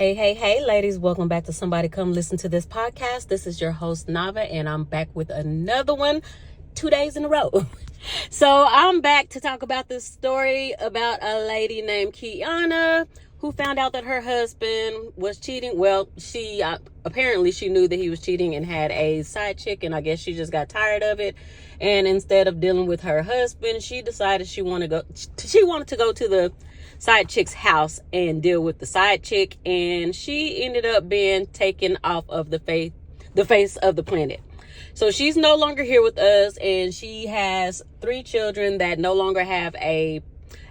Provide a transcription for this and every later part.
Hey, ladies, welcome back to Somebody Come Listen to This podcast. This is your host, Nava, and I'm back with another one 2 days in a row. So I'm back to talk about this story about a lady named Kiana who found out that her husband was cheating. Well, she apparently she knew that he was cheating and had a side chick, and I guess she just got tired of it. And instead of dealing with her husband, she decided she wanted to go to the side chick's house and deal with the side chick, and she ended up being taken off of the face of the planet. So she's no longer here with us, and she has 3 children that no longer have a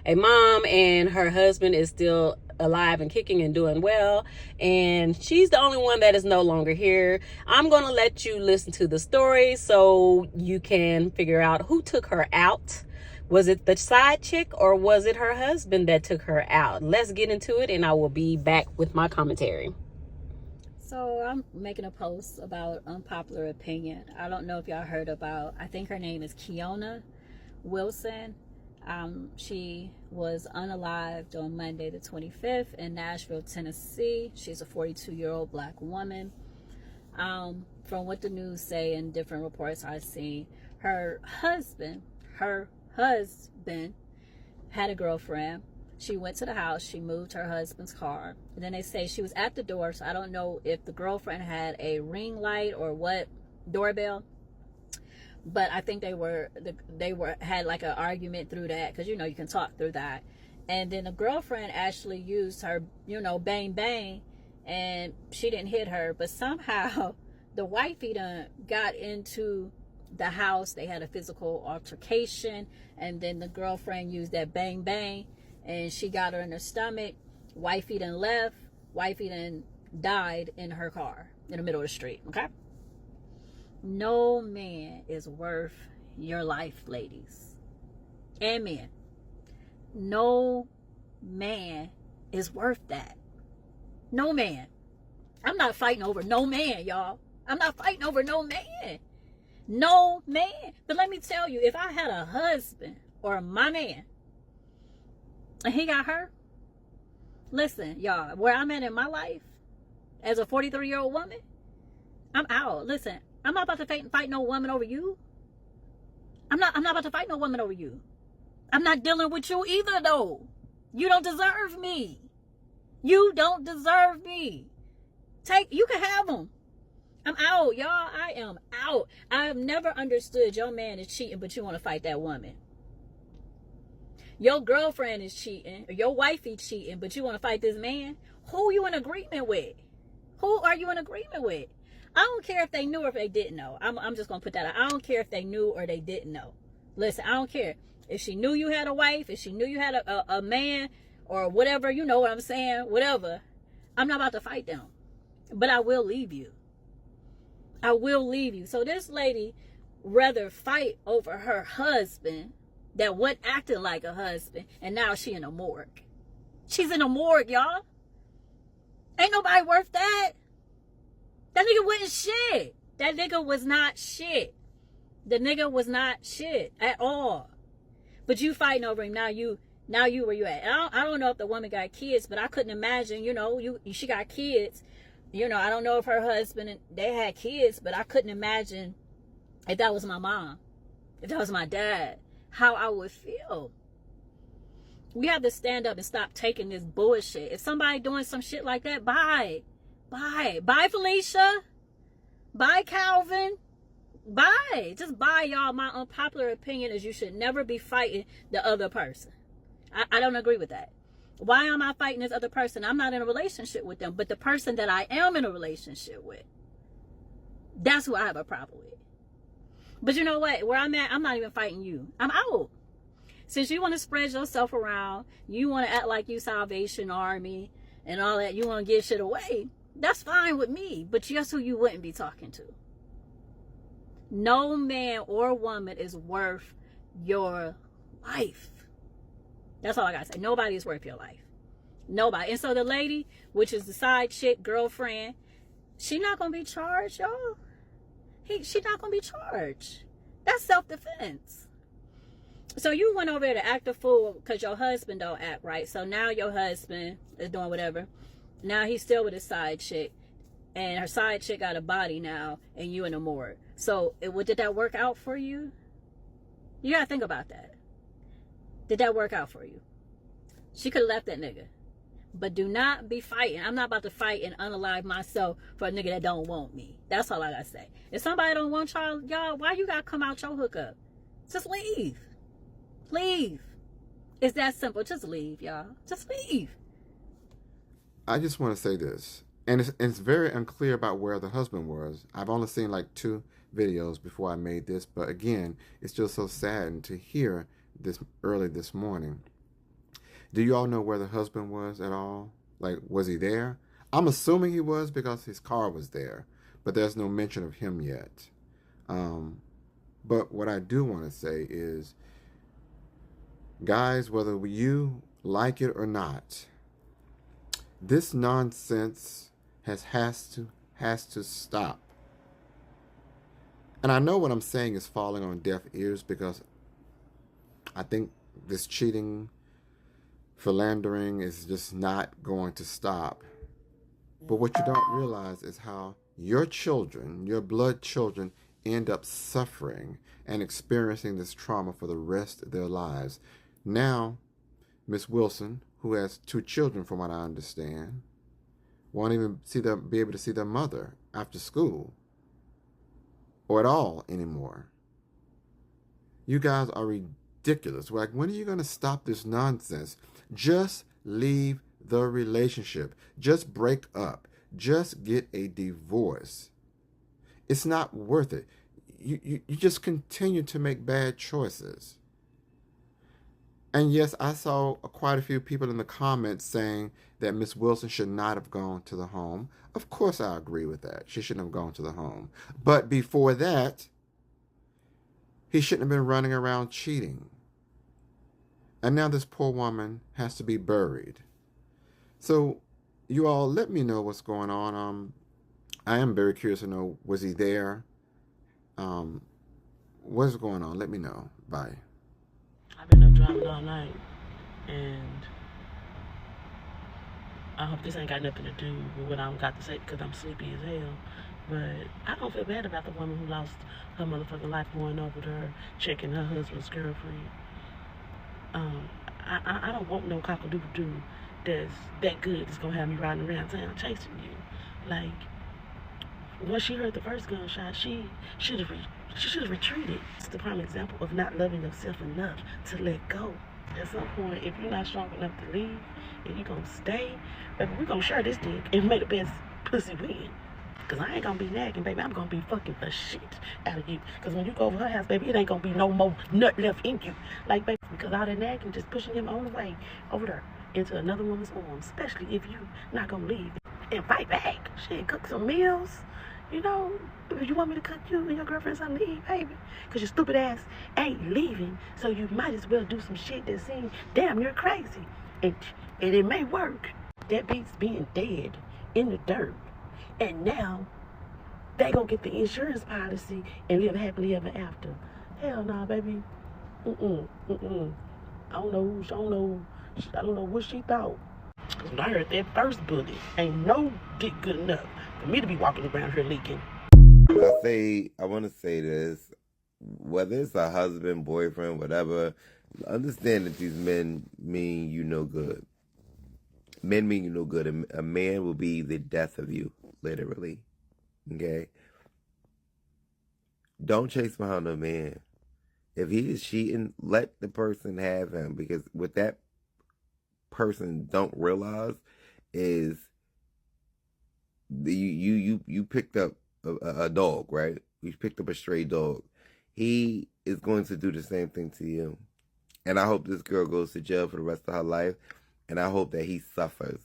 mom, and her husband is still alive and kicking and doing well, and she's the only one that is no longer here. I'm going to let you listen to the story so you can figure out who took her out. Was it the side chick or was it her husband that took her out? Let's get into it, and I will be back with my commentary. So I'm making a post about unpopular opinion. I don't know if y'all heard about, I think her name is Kiana Wilson. She was unalived on Monday the 25th in Nashville, Tennessee. She's a 42-year-old black woman. From what the news say and different reports I've seen, her husband had a girlfriend. She went to the house, she moved her husband's car, and then they say she was at the door, so I don't know if the girlfriend had a ring light or what, doorbell, but I think they had like an argument through that, because you can talk through that. And then the girlfriend actually used her bang bang, and she didn't hit her, but somehow the wifey done got into the house. They had a physical altercation, and then the girlfriend used that bang bang and she got her in her stomach. Wifey done left. Wifey done died in her car in the middle of the street. Okay, no man is worth your life, ladies and men. No man is worth that. No man. I'm not fighting over no man, y'all. I'm not fighting over no man. No man. But let me tell you, if I had a husband or my man and he got hurt, listen, y'all, where I'm at in my life as a 43-year-old woman, I'm out. Listen, I'm not about to fight no woman over you. I'm not about to fight no woman over you. I'm not dealing with you either, though. You don't deserve me. You don't deserve me. You can have them. I'm out, y'all. I am out. I've never understood your man is cheating, but you want to fight that woman. Your girlfriend is cheating, or your wifey cheating, but you want to fight this man. Who you in agreement with? Who are you in agreement with? I don't care if they knew or if they didn't know. I'm just going to put that out. I don't care if they knew or they didn't know. Listen, I don't care. If she knew you had a wife, if she knew you had a man, or whatever, you know what I'm saying, whatever, I'm not about to fight them. But I will leave you. I will leave you. So this lady rather fight over her husband that wasn't acting like a husband, and now she in a morgue. She's in a morgue, y'all. Ain't nobody worth that. That nigga wasn't shit. That nigga was not shit. The nigga was not shit at all. But you fighting over him. Now you where you at. I don't know if the woman got kids, but I couldn't imagine, she got kids. I don't know if her husband, they had kids, but I couldn't imagine if that was my mom, if that was my dad, how I would feel. We have to stand up and stop taking this bullshit. If somebody doing some shit like that, bye. Bye, Felicia. Bye, Calvin. Bye. Just bye, y'all. My unpopular opinion is you should never be fighting the other person. I don't agree with that. Why am I fighting this other person? I'm not in a relationship with them. But the person that I am in a relationship with, that's who I have a problem with. But you know what? Where I'm at, I'm not even fighting you. I'm out. Since you want to spread yourself around, you want to act like you Salvation Army and all that, you want to give shit away, that's fine with me. But guess who you wouldn't be talking to? No man or woman is worth your life. That's all I gotta say. Nobody is worth your life. Nobody. And so the lady, which is the side chick girlfriend, she not gonna be charged, y'all. She not gonna be charged. That's self-defense. So you went over there to act a fool because your husband don't act right. So now your husband is doing whatever. Now he's still with his side chick, and her side chick got a body now, and you in the morgue. So, did that work out for you? You gotta think about that. Did that work out for you? She could have left that nigga. But do not be fighting. I'm not about to fight and unalive myself for a nigga that don't want me. That's all I gotta say. If somebody don't want y'all, why you gotta come out your hookup? Just leave. Leave. It's that simple. Just leave, y'all. Just leave. I just want to say this, and it's very unclear about where the husband was. I've only seen like 2 videos before I made this, but again, it's just so saddened to hear this early this morning. Do you all know where the husband was at all? Like, was he there? I'm assuming he was because his car was there, but there's no mention of him yet. But what I do want to say is, guys, whether you like it or not, this nonsense has to stop. And I know what I'm saying is falling on deaf ears because I think this cheating, philandering is just not going to stop. But what you don't realize is how your children, your blood children, end up suffering and experiencing this trauma for the rest of their lives. Now, Miss Wilson, who has 2 children from what I understand, won't even be able to see their mother after school or at all anymore. You guys are ridiculous. Like, when are you going to stop this nonsense? Just leave the relationship. Just break up. Just get a divorce. It's not worth it. You just continue to make bad choices. And yes, I saw quite a few people in the comments saying that Miss Wilson should not have gone to the home. Of course, I agree with that. She shouldn't have gone to the home. But before that, he shouldn't have been running around cheating. And now this poor woman has to be buried. So, you all, let me know what's going on. I am very curious to know, was he there? What's going on? Let me know. Bye. I've been up driving all night, and I hope this ain't got nothing to do with what I'm got to say because I'm sleepy as hell. But I don't feel bad about the woman who lost her motherfucking life going over to her, checking her husband's girlfriend. I don't want no cock-a-doodle-doo that's that good that's gonna have me riding around town chasing you. Like, once she heard the first gunshot, she should have retreated. It's the prime example of not loving yourself enough to let go. At some point, if you're not strong enough to leave and you're gonna stay, baby, we're gonna share this dick and make the best pussy win. Cause I ain't gonna be nagging, baby. I'm gonna be fucking the shit out of you. Cause when you go over her house, baby, it ain't gonna be no more nut left in you. Like, baby, because all that nagging just pushing him on the way over there into another woman's arms, especially if you not gonna leave and fight back. Shit, cook some meals. You know, if you want me to cook you and your girlfriend something to eat, baby, because your stupid ass ain't leaving, so you might as well do some shit that seems damn near crazy. And it may work. That beats being dead in the dirt. And now, they gonna get the insurance policy and live happily ever after. Hell no, baby. I don't know what she thought. Cause when I heard that first bullet, ain't no dick good enough for me to be walking around here leaking. I want to say this, whether it's a husband, boyfriend, whatever, understand that these men mean you no good. Men mean you no good. A man will be the death of you, literally. Okay? Don't chase behind a man. If he is cheating, let the person have him, because what that person don't realize is you picked up a dog, right? You picked up a stray dog. He is going to do the same thing to you. And I hope this girl goes to jail for the rest of her life. And I hope that he suffers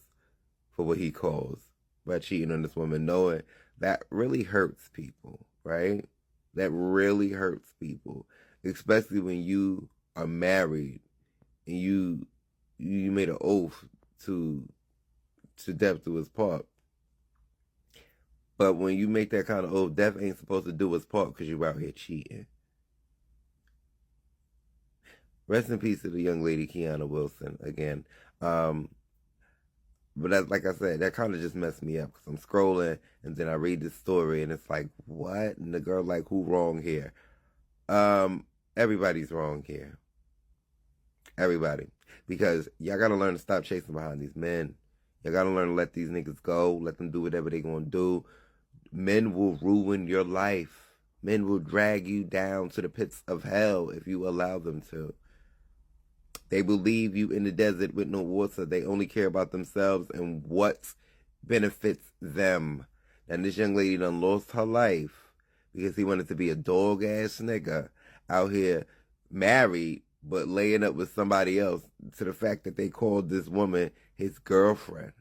for what he caused by cheating on this woman, knowing that really hurts people, right? That really hurts people, especially when you are married and you made an oath to death do his part. But when you make that kind of oath, death ain't supposed to do his part because you're out here cheating. Rest in peace to the young lady, Kiana Wilson. Again, But that's, like I said, that kind of just messed me up because I'm scrolling and then I read this story and it's like, what? And the girl like, who wrong here? Everybody's wrong here. Everybody. Because y'all gotta learn to stop chasing behind these men. Y'all gotta learn to let these niggas go. Let them do whatever they gonna do. Men will ruin your life. Men will drag you down to the pits of hell if you allow them to. They will leave you in the desert with no water. They only care about themselves and what benefits them. And this young lady done lost her life because he wanted to be a dog-ass nigga out here married but laying up with somebody else, to the fact that they called this woman his girlfriend.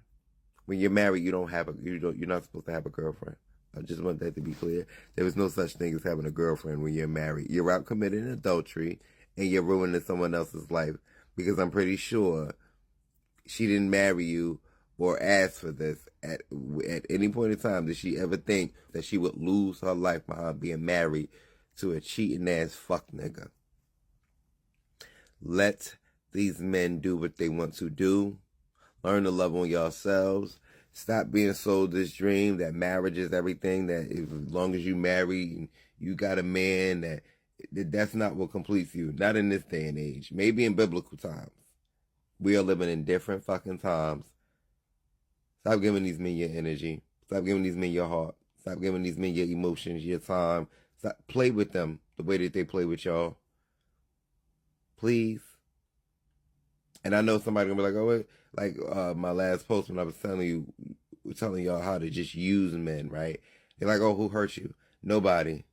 When you're married, you're not supposed to have a girlfriend. I just want that to be clear. There is no such thing as having a girlfriend when you're married. You're out committing adultery and you're ruining someone else's life, because I'm pretty sure she didn't marry you or ask for this at any point in time. Did she ever think that she would lose her life behind being married to a cheating ass fuck nigga? Let these men do what they want to do. Learn to love on yourselves. Stop being sold this dream that marriage is everything, that as long as you marry, you got a man, that's not what completes you. Not in this day and age. Maybe in biblical times. We are living in different fucking times. Stop giving these men your energy. Stop giving these men your heart. Stop giving these men your emotions, your time. Stop. Play with them the way that they play with y'all. Please. And I know somebody gonna be like, oh, wait. Like my last post when I was telling y'all how to just use men, right? They're like, oh, who hurt you? Nobody.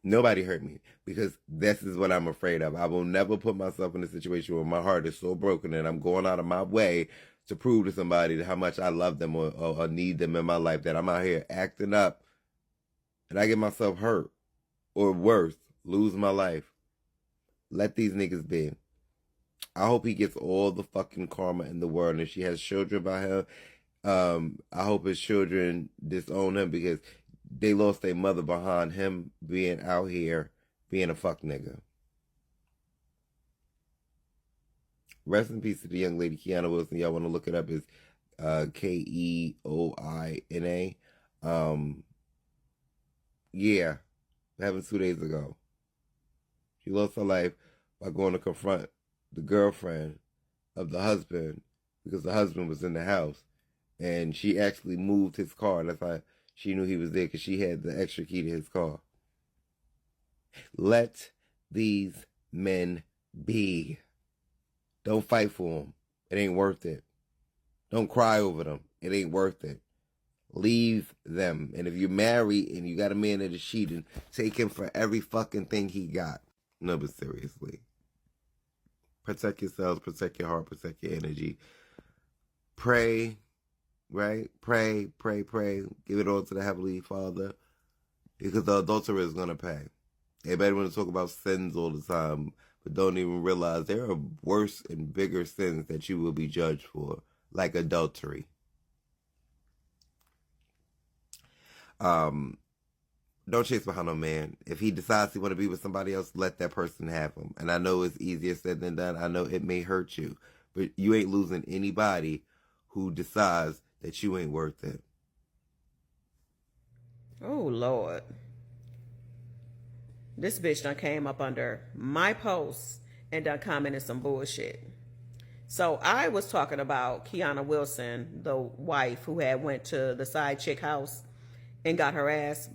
Nobody hurt me, because this is what I'm afraid of. I will never put myself in a situation where my heart is so broken and I'm going out of my way to prove to somebody how much I love them or need them in my life, that I'm out here acting up and I get myself hurt or worse, lose my life. Let these niggas be. I hope he gets all the fucking karma in the world. And if she has children by him, I hope his children disown him, because they lost their mother behind him being out here being a fuck nigga. Rest in peace to the young lady, Kiana Wilson. Y'all want to look it up, is Keoina. Yeah, that happened 2 days ago. She lost her life by going to confront the girlfriend of the husband, because the husband was in the house, and she actually moved his car. And that's why she knew he was there, because she had the extra key to his car. Let these men be. Don't fight for them. It ain't worth it. Don't cry over them. It ain't worth it. Leave them. And if you're married and you got a man that is cheating, take him for every fucking thing he got. No, but seriously. Protect yourselves, protect your heart, protect your energy. Pray, right? Pray. Give it all to the Heavenly Father, because the adulterer is going to pay. Everybody want to talk about sins all the time, but don't even realize there are worse and bigger sins that you will be judged for, like adultery. Don't chase behind no man. If he decides he want to be with somebody else, let that person have him. And I know it's easier said than done. I know it may hurt you, but you ain't losing anybody who decides that you ain't worth it. Oh, Lord. This bitch done came up under my post and done commented some bullshit. So I was talking about Kiana Wilson, the wife who had went to the side chick house and got her ass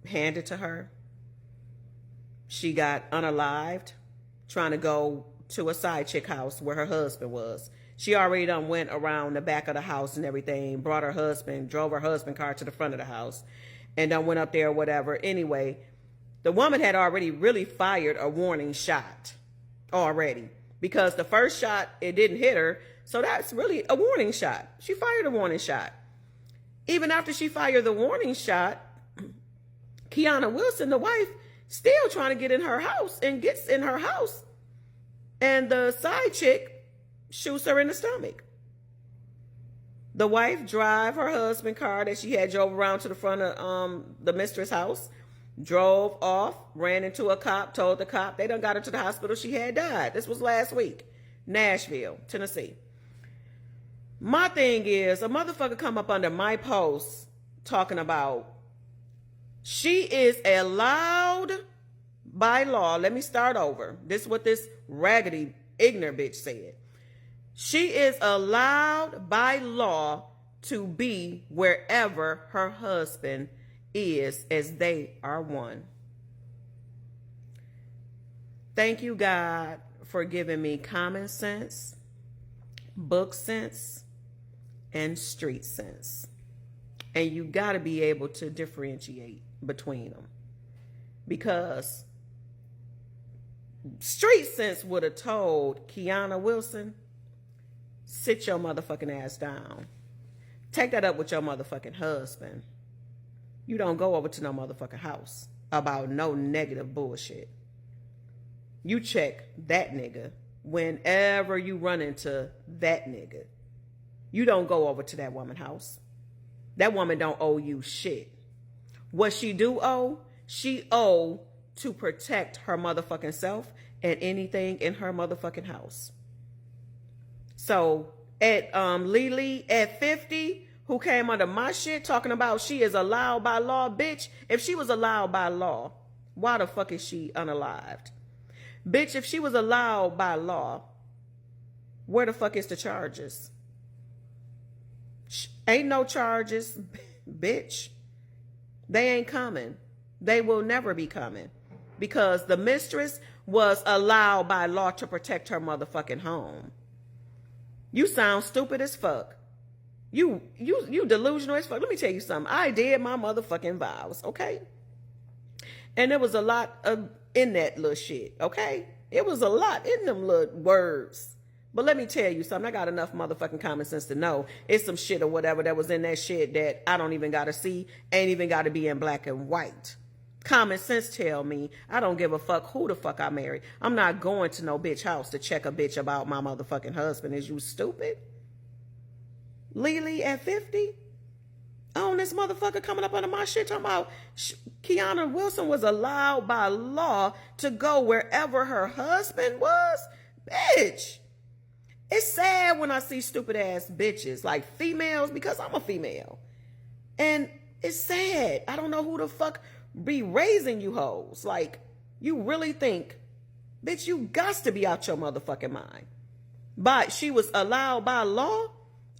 handed to her. She got unalived trying to go to a side chick house where her husband was. She already done went around the back of the house and everything, drove her husband car to the front of the house, and done went up there or whatever. Anyway, the woman had already really fired a warning shot already, because the first shot, it didn't hit her. So that's really a warning shot. She fired a warning shot. Even after she fired the warning shot, Kiana Wilson, the wife, still trying to get in her house, and gets in her house, and the side chick shoots her in the stomach. The wife drive her husband car that she had drove around to the front of the mistress house, drove off, ran into a cop, told the cop. They done got her to the hospital. She had died. This was last week. Nashville, Tennessee. My thing is, a motherfucker come up under my post talking about she is allowed by law. Let me start over. This is what this raggedy, ignorant bitch said. She is allowed by law to be wherever her husband is, as they are one. Thank you, God, for giving me common sense, book sense, and street sense. And you got to be able to differentiate between them. Because street sense would have told Kiana Wilson, sit your motherfucking ass down. Take that up with your motherfucking husband. You don't go over to no motherfucking house about no negative bullshit. You check that nigga whenever you run into that nigga. You don't go over to that woman's house. That woman don't owe you shit. What she do owe, she owe to protect her motherfucking self and anything in her motherfucking house. So at Lily at 50, who came under my shit talking about she is allowed by law, bitch. If she was allowed by law, why the fuck is she unalived? Bitch, if she was allowed by law, where the fuck is the charges? Ain't no charges, bitch. They ain't coming. They will never be coming. Because the mistress was allowed by law to protect her motherfucking home. You sound stupid as fuck. You delusional as fuck. Let me tell you something. I did my motherfucking vows, okay? And there was a lot in that little shit, okay? It was a lot in them little words. But let me tell you something. I got enough motherfucking common sense to know it's some shit or whatever that was in that shit that I don't even got to see, ain't even got to be in black and white. Common sense tell me I don't give a fuck who the fuck I marry. I'm not going to no bitch house to check a bitch about my motherfucking husband. Is you stupid? Lily at 50? On this motherfucker coming up under my shit talking about Kiana Wilson was allowed by law to go wherever her husband was? Bitch. It's sad when I see stupid ass bitches, like females, because I'm a female. And it's sad. I don't know who the fuck be raising you hoes. Like, you really think, bitch, you got to be out your motherfucking mind. But she was allowed by law?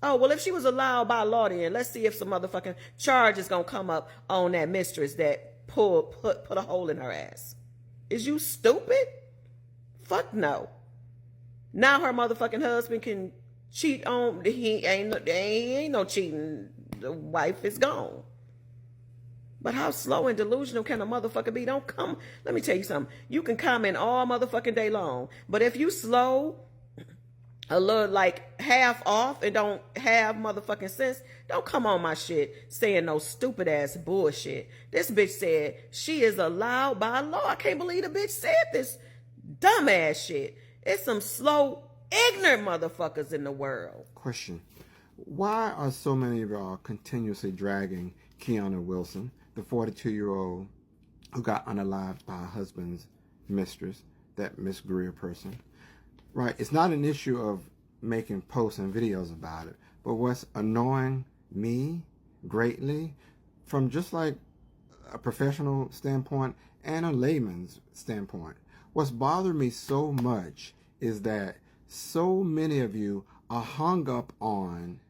Oh, well, if she was allowed by law, then let's see if some motherfucking charge is going to come up on that mistress that put a hole in her ass. Is you stupid? Fuck no. Now her motherfucking husband can cheat on, he ain't no cheating. The wife is gone. But how slow and delusional can a motherfucker be? Don't come. Let me tell you something. You can comment all motherfucking day long. But if you slow, a little like half off and don't have motherfucking sense, don't come on my shit saying no stupid ass bullshit. This bitch said she is allowed by law. I can't believe the bitch said this dumb ass shit. It's some slow, ignorant motherfuckers in the world. Question. Why are so many of y'all continuously dragging Kiana Wilson, the 42-year-old who got unalived by her husband's mistress, that Miss Greer person? Right, it's not an issue of making posts and videos about it, but what's annoying me greatly, from just like a professional standpoint and a layman's standpoint, what's bothered me so much is that so many of you are hung up on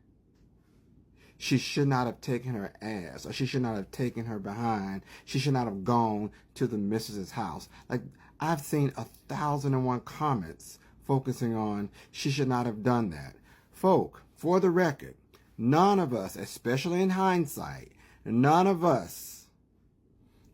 she should not have taken her ass, or she should not have taken her behind, she should not have gone to the missus's house. Like, I've seen 1,001 comments focusing on she should not have done that. Folk, for the record, none of us, especially in hindsight, none of us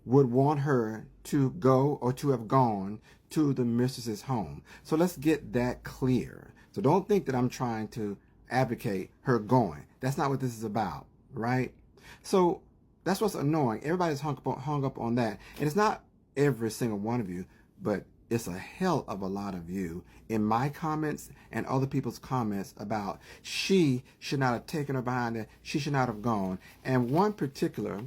would want her to go or to have gone to the mistress's home. So let's get that clear. So don't think that I'm trying to advocate her going. That's not what this is about, right? So that's what's annoying. Everybody's hung up on that. And it's not every single one of you, but it's a hell of a lot of you in my comments and other people's comments about she should not have taken her behind it, she should not have gone. And one particular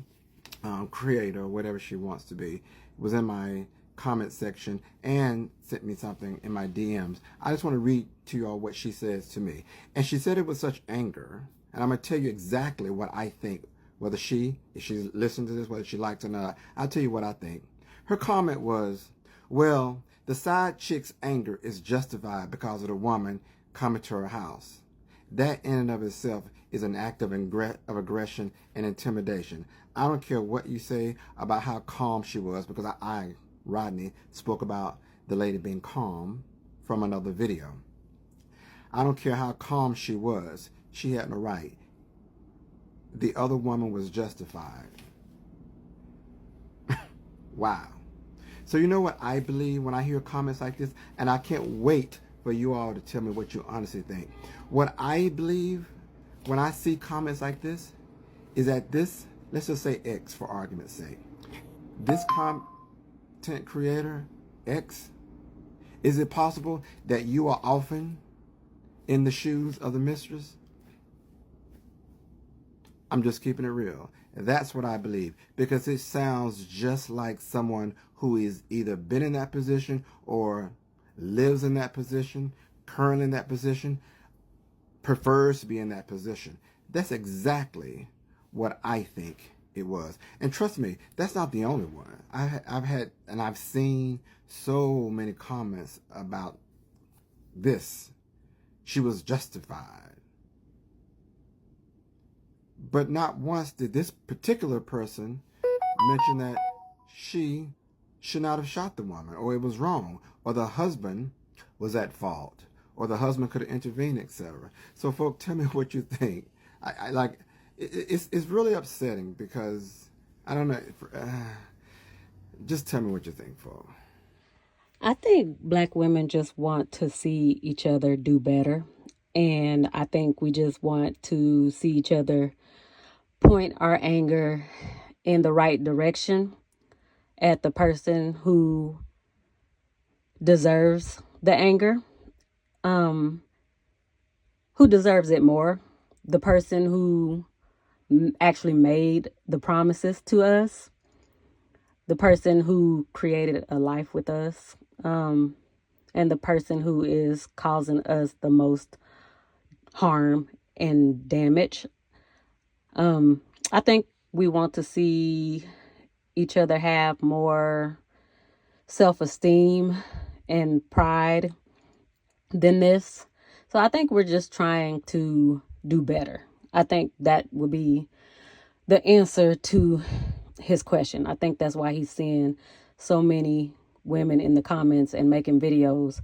creator, whatever she wants to be, was in my comment section and sent me something in my DMs. I just want to read to you all what she says to me. And she said it with such anger. And I'm going to tell you exactly what I think, whether if she's listened to this, whether she likes it or not. I'll tell you what I think. Her comment was, well, the side chick's anger is justified because of the woman coming to her house. That in and of itself is an act of aggression and intimidation. I don't care what you say about how calm she was, because I, Rodney, spoke about the lady being calm from another video. I don't care how calm she was. She had no right. The other woman was justified. Wow. So you know what I believe when I hear comments like this? And I can't wait for you all to tell me what you honestly think. What I believe when I see comments like this is that this, let's just say X for argument's sake, this content creator, X, is it possible that you are often in the shoes of the mistress? I'm just keeping it real. That's what I believe, because it sounds just like someone who is either been in that position or lives in that position, currently in that position, prefers to be in that position. That's exactly what I think it was. And trust me, that's not the only one. I've had and I've seen so many comments about this. She was justified. But not once did this particular person mention that she should not have shot the woman, or it was wrong, or the husband was at fault, or the husband could have intervened, etc. So, folks, tell me what you think. It's really upsetting, because I don't know. Just tell me what you think, folks. I think black women just want to see each other do better. And I think we just want to see each other point our anger in the right direction at the person who deserves the anger, who deserves it more, the person who actually made the promises to us, the person who created a life with us, and the person who is causing us the most harm and damage. I think we want to see each other have more self-esteem and pride than this. So I think we're just trying to do better. I think that would be the answer to his question. I think that's why he's seeing so many women in the comments and making videos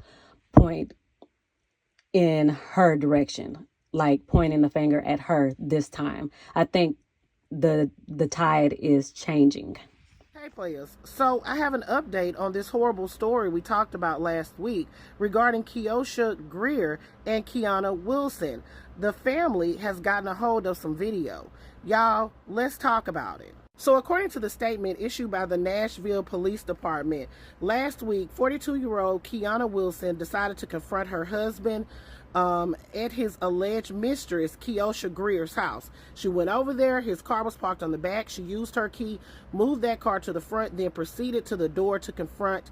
point in her direction, like pointing the finger at her this time. I think the tide is changing. Hey players, so I have an update on this horrible story we talked about last week regarding Keosha Greer and Kiana Wilson. The family has gotten a hold of some video. Y'all, let's talk about it. So according to the statement issued by the Nashville Police Department, last week, 42-year-old Kiana Wilson decided to confront her husband at his alleged mistress, Keosha Greer's house. She went over there. His car was parked on the back. She used her key, moved that car to the front, then proceeded to the door to confront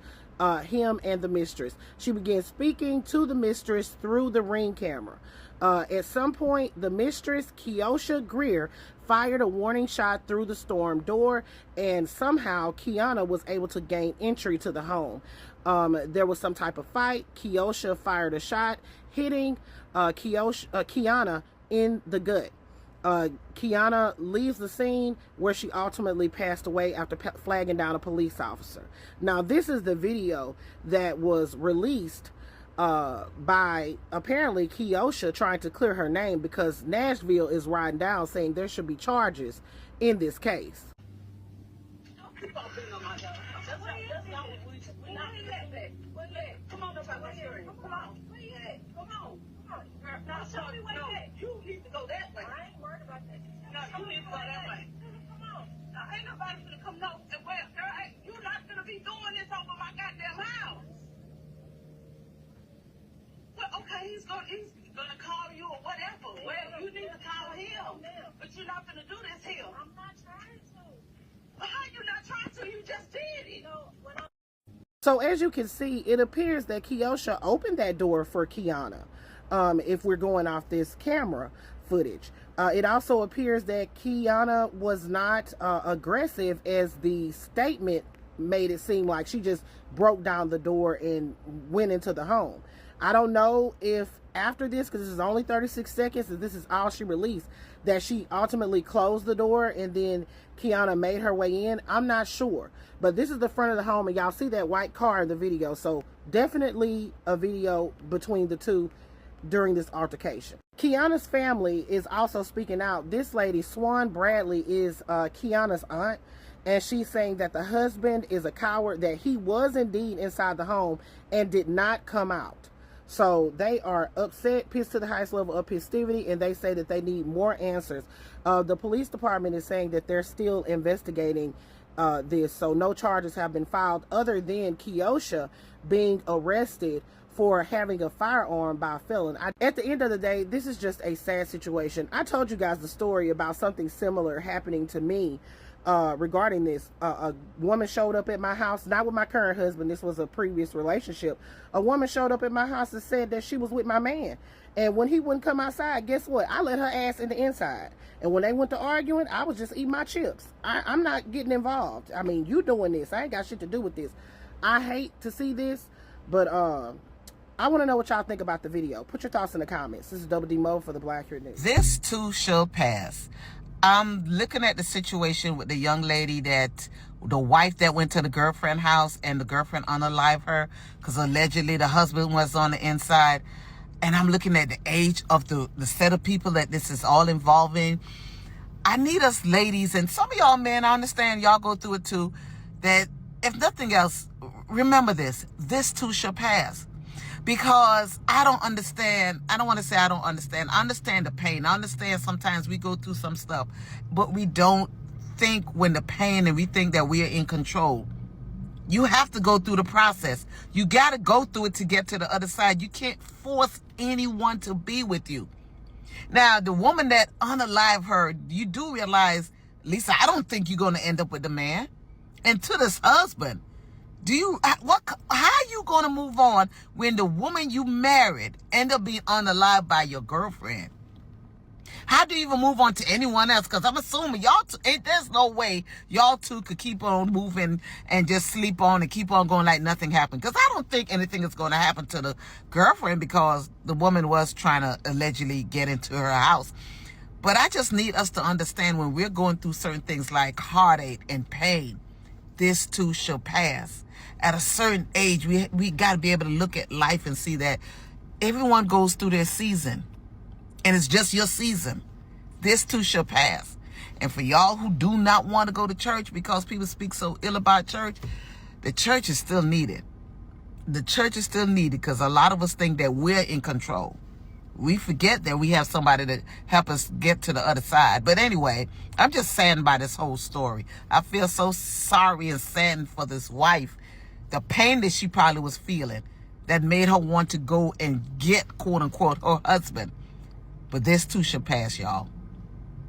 him and the mistress. She began speaking to the mistress through the Ring camera. At some point, the mistress, Keosha Greer, fired a warning shot through the storm door, and somehow Kiana was able to gain entry to the home. There was some type of fight. Keosha fired a shot, hitting Kiana in the gut. Kiana leaves the scene, where she ultimately passed away after flagging down a police officer. Now, this is the video that was released by apparently Keosha trying to clear her name, because Nashville is riding down saying there should be charges in this case. You need to go that way. I ain't worried about that. No, you need to go that way. Come on. Now, ain't nobody gonna come no. Well, you're not gonna be doing this over my goddamn house. Well, okay, he's gonna call you or whatever. Well, you need to call him. But you're not gonna do this here. I'm not trying to. Well, how you not trying to? You just did it. No, when So as you can see, it appears that Kiosha opened that door for Kiana, if we're going off this camera footage. It also appears that Kiana was not aggressive as the statement made it seem like. She just broke down the door and went into the home. I don't know if after this, because this is only 36 seconds and this is all she released, that she ultimately closed the door and then Kiana made her way in. I'm not sure. But this is the front of the home and y'all see that white car in the video. So definitely a video between the two during this altercation. Kiana's family is also speaking out. This lady, Swan Bradley, is Kiana's aunt. And she's saying that the husband is a coward, that he was indeed inside the home and did not come out. So they are upset, pissed to the highest level of festivity, and they say that they need more answers. The police department is saying that they're still investigating this. So no charges have been filed other than Kiosha being arrested for having a firearm by a felon. At the end of the day, this is just a sad situation. I told you guys the story about something similar happening to me regarding this. A woman showed up at my house, not with my current husband, this was a previous relationship. A woman showed up at my house and said that she was with my man. And when he wouldn't come outside, guess what? I let her ass in the inside. And when they went to arguing, I was just eating my chips. I'm not getting involved. I mean, you doing this. I ain't got shit to do with this. I hate to see this, but I want to know what y'all think about the video. Put your thoughts in the comments. This is Double D Mo for the Black Hair News. This too shall pass. I'm looking at the situation with the young lady that, the wife that went to the girlfriend house and the girlfriend unalived her because allegedly the husband was on the inside. And I'm looking at the age of the set of people that this is all involving. I need us ladies, and some of y'all men, I understand y'all go through it too, that if nothing else, remember this too shall pass. Because I don't understand. I don't want to say I don't understand. I understand the pain. I understand sometimes we go through some stuff, but we don't think when the pain and we think that we are in control. You have to go through the process. You got to go through it to get to the other side. You can't force anyone to be with you. Now, the woman that unalived her, you do realize, Lisa, I don't think you're going to end up with the man. And to this husband, how are you going to move on when the woman you married end up being unalived by your girlfriend? How do you even move on to anyone else? Because I'm assuming there's no way y'all two could keep on moving and just sleep on and keep on going like nothing happened. Because I don't think anything is going to happen to the girlfriend because the woman was trying to allegedly get into her house. But I just need us to understand when we're going through certain things like heartache and pain, this too shall pass. At a certain age, we got to be able to look at life and see that everyone goes through their season. And it's just your season. This too shall pass. And for y'all who do not want to go to church because people speak so ill about church, the church is still needed. The church is still needed because a lot of us think that we're in control. We forget that we have somebody to help us get to the other side. But anyway, I'm just saddened by this whole story. I feel so sorry and saddened for this wife. The pain that she probably was feeling that made her want to go and get, quote unquote, her husband. But this too shall pass, y'all.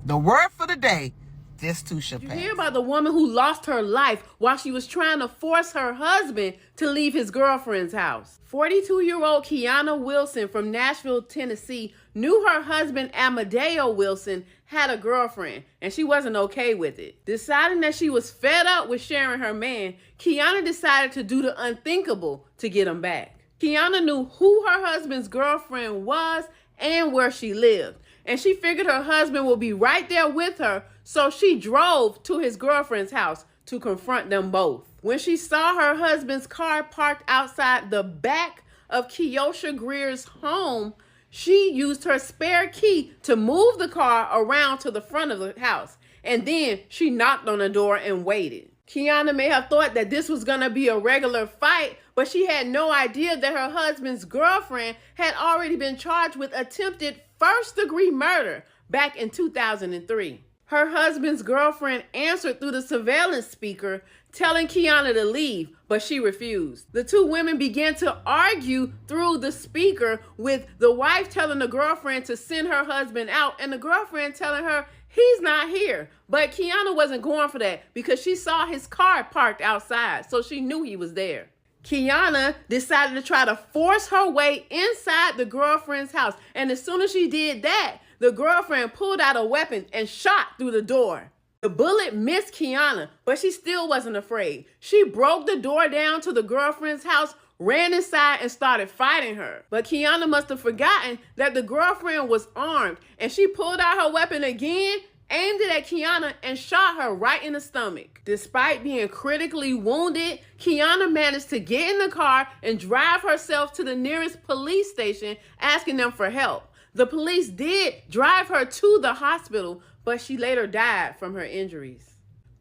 The word for the day, this too shall pass. You hear about the woman who lost her life while she was trying to force her husband to leave his girlfriend's house. 42-year-old Kiana Wilson from Nashville, Tennessee, knew her husband Amadeo Wilson had a girlfriend, and she wasn't okay with it. Deciding that she was fed up with sharing her man, Kiana decided to do the unthinkable to get him back. Kiana knew who her husband's girlfriend was and where she lived, and she figured her husband would be right there with her, so she drove to his girlfriend's house to confront them both. When she saw her husband's car parked outside the back of Kiosha Greer's home, she used her spare key to move the car around to the front of the house, and then she knocked on the door and waited. Kiana may have thought that this was going to be a regular fight, but she had no idea that her husband's girlfriend had already been charged with attempted first-degree murder back in 2003. Her husband's girlfriend answered through the surveillance speaker, telling Kiana to leave, but she refused. The two women began to argue through the speaker, with the wife telling the girlfriend to send her husband out and the girlfriend telling her he's not here. But Kiana wasn't going for that because she saw his car parked outside, so she knew he was there. Kiana decided to try to force her way inside the girlfriend's house. And as soon as she did that, the girlfriend pulled out a weapon and shot through the door. The bullet missed Kiana, but she still wasn't afraid. She broke the door down to the girlfriend's house, ran inside, and started fighting her. But Kiana must have forgotten that the girlfriend was armed, and she pulled out her weapon again, aimed it at Kiana, and shot her right in the stomach. Despite being critically wounded, Kiana managed to get in the car and drive herself to the nearest police station, asking them for help. The police did drive her to the hospital, but she later died from her injuries.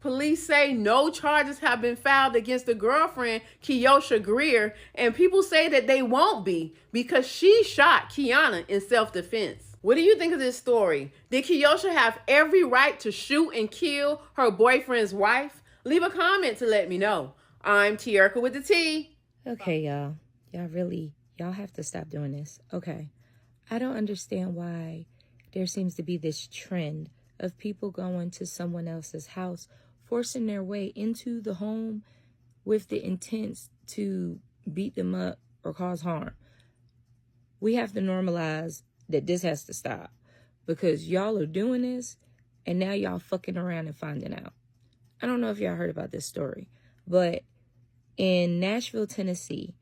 Police say no charges have been filed against the girlfriend, Keosha Greer, and people say that they won't be because she shot Kiana in self-defense. What do you think of this story? Did Keosha have every right to shoot and kill her boyfriend's wife? Leave a comment to let me know. I'm Tierka with the T. Okay, y'all. Y'all have to stop doing this. Okay. I don't understand why there seems to be this trend of people going to someone else's house, forcing their way into the home with the intent to beat them up or cause harm. We have to normalize that this has to stop because y'all are doing this and now y'all fucking around and finding out. I don't know if y'all heard about this story, but in Nashville, Tennessee,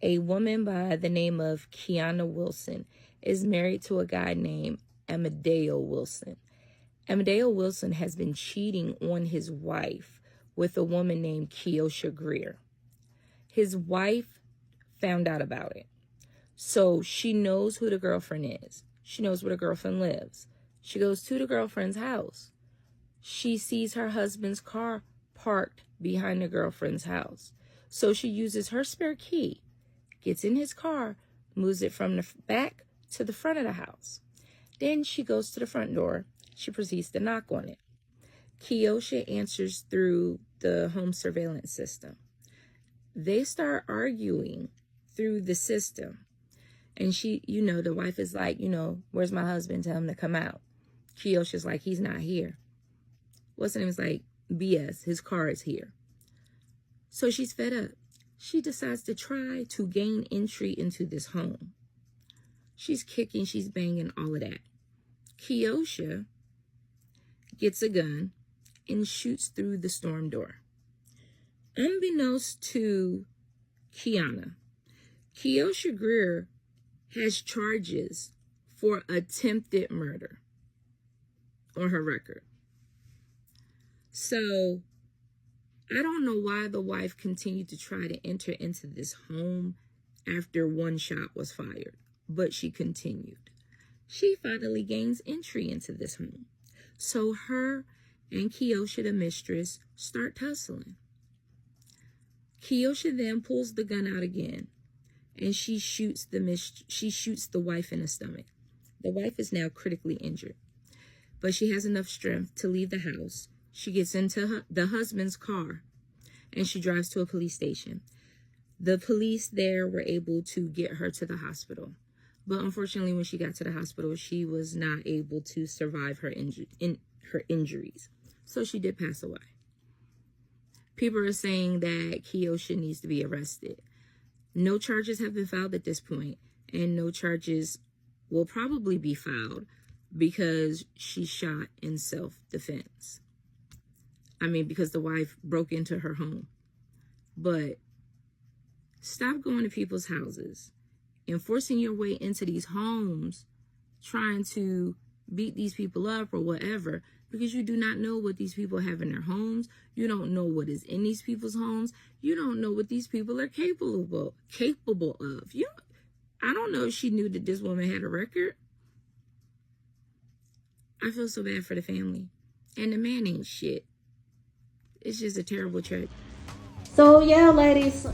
a woman by the name of Kiana Wilson is married to a guy named Amadeo Wilson. Amadeo Wilson has been cheating on his wife with a woman named Keosha Greer. His wife found out about it. So she knows who the girlfriend is. She knows where the girlfriend lives. She goes to the girlfriend's house. She sees her husband's car parked behind the girlfriend's house. So she uses her spare key, gets in his car, moves it from the back to the front of the house. Then she goes to the front door. She proceeds to knock on it. Keosha answers through the home surveillance system. They start arguing through the system. And she, the wife is like, where's my husband? Tell him to come out. Keosha's like, he's not here. What's her name is like, BS, his car is here. So she's fed up. She decides to try to gain entry into this home. She's kicking, she's banging, all of that. Keosha gets a gun and shoots through the storm door. Unbeknownst to Kiana, Keosha Greer has charges for attempted murder on her record. So I don't know why the wife continued to try to enter into this home after one shot was fired, but she continued. She finally gains entry into this home. So her and Keosha, the mistress, start tussling. Keosha then pulls the gun out again, and she shoots the wife in the stomach. The wife is now critically injured, but she has enough strength to leave the house. She gets into the husband's car, and she drives to a police station. The police there were able to get her to the hospital. But unfortunately, when she got to the hospital, she was not able to survive her injuries. So she did pass away. People are saying that Keosha needs to be arrested. No charges have been filed at this point, and no charges will probably be filed because she shot in self-defense. Because the wife broke into her home. But stop going to people's houses and forcing your way into these homes, trying to beat these people up or whatever, because you do not know what these people have in their homes. You don't know what is in these people's homes. You don't know what these people are capable of. I don't know if she knew that this woman had a record. I feel so bad for the family. And the man ain't shit. It's just a terrible tragedy. So yeah, ladies,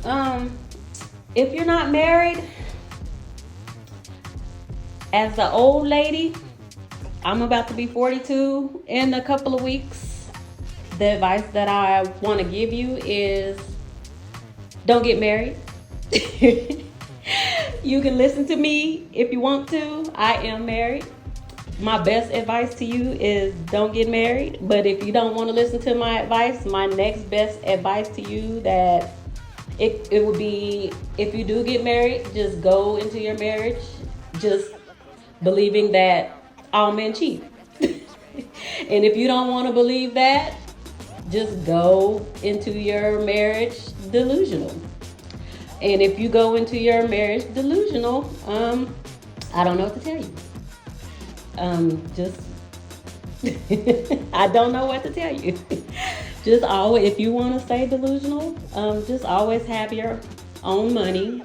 if you're not married, as the old lady, I'm about to be 42 in a couple of weeks. The advice that I want to give you is don't get married. You can listen to me if you want to. I am married. My best advice to you is don't get married. But if you don't want to listen to my advice, my next best advice to you that it would be, if you do get married, just go into your marriage just believing that all men cheat. And if you don't want to believe that, just go into your marriage delusional. And if you go into your marriage delusional, I don't know what to tell you. Just I don't know what to tell you. Just always, if you want to stay delusional, just always have your own money.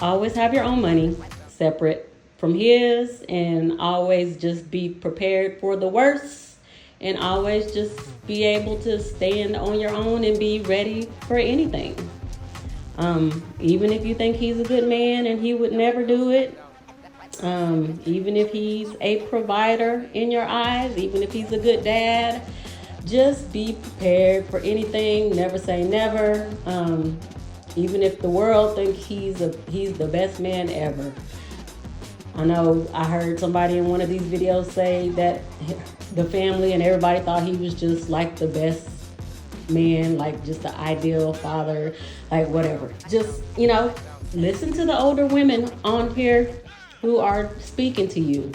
Always have your own money separate from his, and always just be prepared for the worst, and always just be able to stand on your own and be ready for anything. Even if you think he's a good man and he would never do it, even if he's a provider in your eyes, even if he's a good dad, just be prepared for anything. Never say never. Even if the world thinks he's the best man ever. I know I heard somebody in one of these videos say that the family and everybody thought he was just like the best man, like just the ideal father, like whatever. Just, listen to the older women on here who are speaking to you.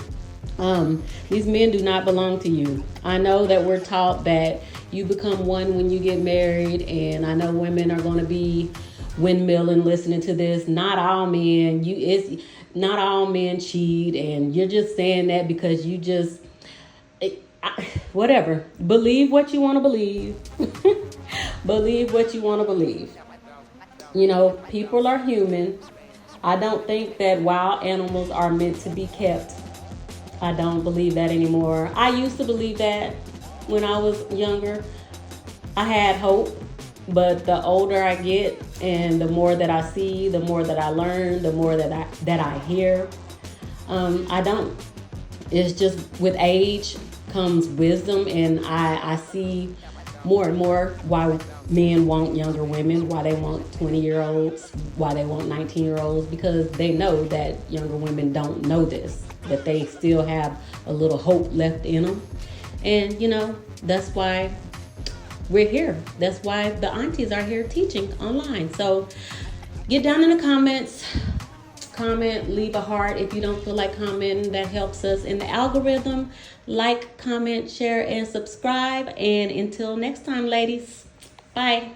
These men do not belong to you. I know that we're taught that you become one when you get married, and I know women are going to be windmilling listening to this. Not all men. Not all men cheat, and you're just saying that because you just whatever. Believe what you want to believe. Believe what you want to believe. People are human. I don't think that wild animals are meant to be kept. I don't believe that anymore. I used to believe that when I was younger. I had hope, but the older I get and the more that I see, the more that I learn, the more that I hear, I don't. It's just with age comes wisdom, and I see more and more why men want younger women, why they want 20-year-olds, why they want 19-year-olds, because they know that younger women don't know this, that they still have a little hope left in them. And, that's why we're here. That's why the aunties are here teaching online. So get down in the comments, comment, leave a heart if you don't feel like commenting. That helps us in the algorithm. Like, comment, share, and subscribe. And until next time, ladies, bye.